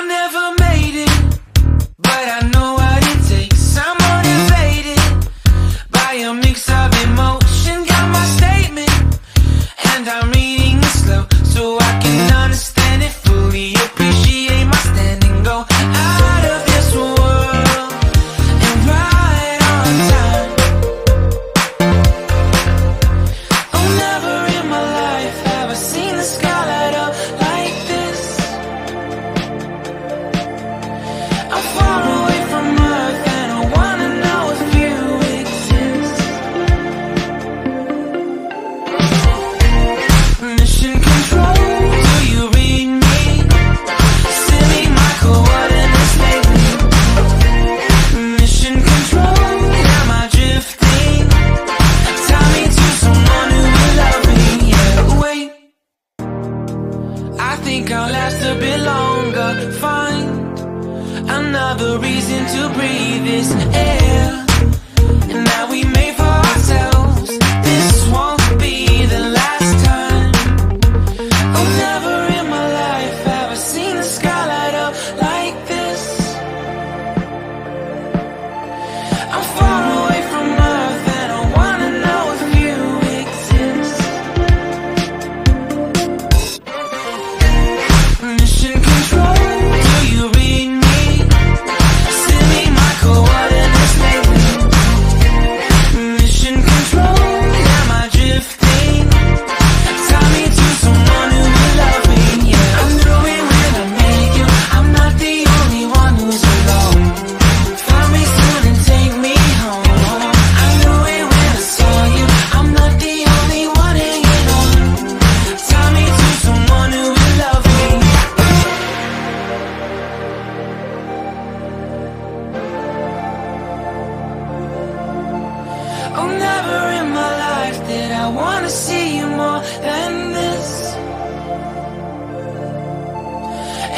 never made it, but I know what it takes. I'm motivated by a mix of emotion. Got my statement, and I'm reading it slow so I can understand it fully. Appreciate my standing, go out of this world and right on time. Oh, never in my life have I seen the sky light up like this. I'm far away from Earth and I wanna know if you exist. Mission control, do you read me? Send me my coordinates lately. Mission control, am I drifting? Tie me to someone who will love me. Yeah, wait, I think I'll last a bit longer. Find another reason to breathe this air, and that we made for ourselves. This won't be the last time. Oh, never in my life have I seen the sky light up like this. I'm far away from Earth and I wanna know if you exist. Mission control, do you read me? Send me my coordinates lately. Mission control, am I drifting? Tie me to someone who will love me. Yeah, I knew it when I met you. I'm not the only one who's alone. Find me soon and take me home. I knew it when I saw you. I'm not the only one hanging on. Tie me to someone who will love me. Oh, never in my life did I wanna see you more than this.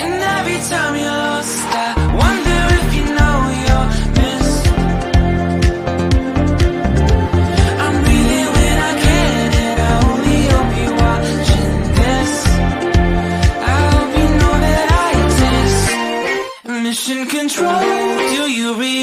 And every time you're lost, I wonder if you know you're missed. I'm breathing when I can, and I only hope you're watching this. I hope you know that I exist. Mission control, do you read